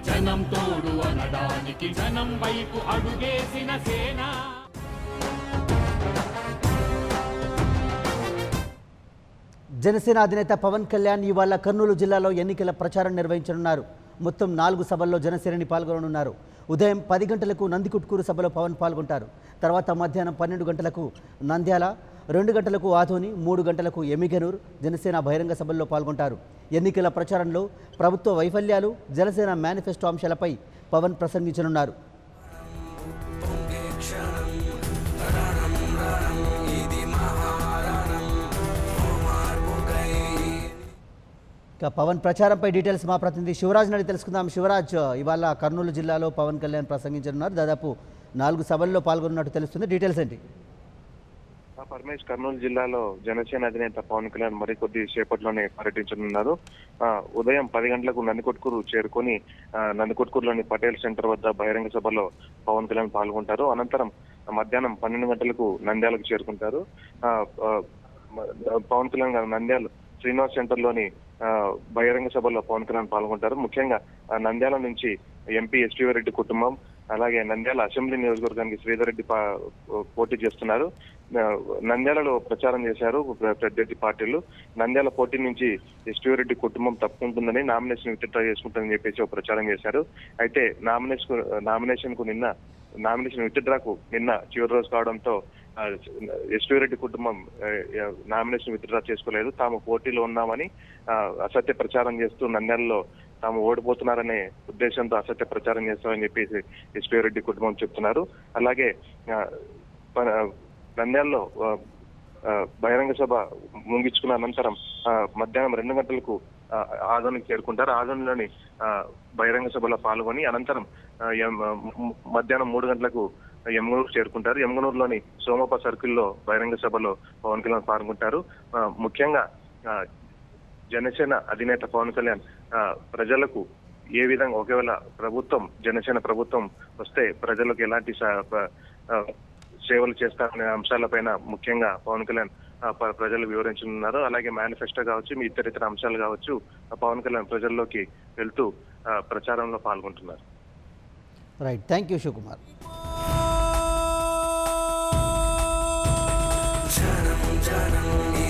జనం తోడు అనడానికి జనం వైపు అడుగేసిన సేన. జనసేన అధినేత పవన్ కళ్యాణ్ ఇవాళ కర్నూలు జిల్లాలో ఎన్నికల ప్రచారం నిర్వహించనున్నారు. మొత్తం 4 సభల్లో జనసేనని పాల్గొననున్నారు. ఉదయం 10 గంటలకు నందికొట్కూరు సభలో పవన్ పాల్గొంటారు. తర్వాత మధ్యాహ్నం 12 గంటలకు నంద్యాల, 2 గంటలకు ఆదోని, 3 గంటలకు ఎమ్మిగనూరు జనసేన బహిరంగ సభల్లో పాల్గొంటారు. ఎన్నికల ప్రచారంలో ప్రభుత్వ వైఫల్యాలు, జనసేన మేనిఫెస్టో అంశాలపై పవన్ ప్రసంగించనున్నారు. పవన్ ప్రచారంపై డీటెయిల్స్ మా ప్రతినిధి శివరాజ్ నడి తెలుసుకుందాం. శివరాజ్, ఇవాళ కర్నూలు జిల్లాలో పవన్ కళ్యాణ్ ప్రసంగించనున్నారు. దాదాపు 4 సభల్లో పాల్గొన్నట్టు తెలుస్తుంది. డీటెయిల్స్ ఏంటి? పరమేష్, కర్నూలు జిల్లాలో జనసేన అధినేత పవన్ కళ్యాణ్ మరికొద్ది సేపట్లోనే పర్యటించనున్నారు. ఉదయం 10 గంటలకు నందికొట్కూరు చేరుకొని నందికొట్కూరులోని పటేల్ సెంటర్ వద్ద బహిరంగ సభలో పవన్ కళ్యాణ్ పాల్గొంటారు. అనంతరం మధ్యాహ్నం 12 గంటలకు నంద్యాలకు చేరుకుంటారు. పవన్ కళ్యాణ్ గారు నంద్యాల శ్రీనివాస్ సెంటర్ లోని బహిరంగ సభలో పవన్ కళ్యాణ్ పాల్గొంటారు. ముఖ్యంగా నంద్యాల నుంచి ఎంపీ ఎస్టీ రెడ్డి కుటుంబం, అలాగే నంద్యాల అసెంబ్లీ నియోజకవర్గానికి శ్రీధర్ రెడ్డి పోటీ చేస్తున్నారు. నంద్యాలలో ప్రచారం చేశారు ప్రత్యర్థి పార్టీలు. నంద్యాల పోటీ నుంచి ఎస్టీ రెడ్డి కుటుంబం తప్పుకుంటుందని, నామినేషన్ విత్డ్రా చేసుకుంటుందని చెప్పేసి ప్రచారం చేశారు. అయితే నామినేషన్ విత్డ్రాకు నిన్న చివరి రోజు కావడంతో ఎస్టీ రెడ్డి కుటుంబం నామినేషన్ విత్డ్రా చేసుకోలేదు. తాము పోటీలో ఉన్నామని అసత్య ప్రచారం చేస్తూ నంద్యాలలో తాము ఓడిపోతున్నారనే ఉద్దేశంతో అసత్య ప్రచారం చేస్తామని చెప్పేసి ఎస్టీ రెడ్డి కుటుంబం చెప్తున్నారు. అలాగే నంద్యాలలో బహిరంగ సభ ముగించుకున్న అనంతరం మధ్యాహ్నం 2 గంటలకు ఆదోనికి చేరుకుంటారు. ఆదోనిలోని బహిరంగ సభలో పాల్గొని అనంతరం మధ్యాహ్నం 3 గంటలకు ఎమ్గనూరు చేరుకుంటారు. ఎమ్గనూరులోని సోమప్ప సర్కిల్లో బహిరంగ సభలో పవన్ కళ్యాణ్ పాల్గొంటారు. ముఖ్యంగా జనసేన అధినేత పవన్ కళ్యాణ్ ప్రజలకు ఏ విధంగా, ఒకవేళ జనసేన ప్రభుత్వం వస్తే ప్రజలకు ఎలాంటి సేవలు చేస్తారనే అంశాలపైన ముఖ్యంగా పవన్ కళ్యాణ్ ప్రజలు వివరించనున్నారు. అలాగే మేనిఫెస్టో కావచ్చు, మీ ఇతర అంశాలు కావచ్చు, పవన్ కళ్యాణ్ ప్రజల్లోకి వెళ్తూ ప్రచారంలో పాల్గొంటున్నారు. Right, thank you Shivakumar. జనం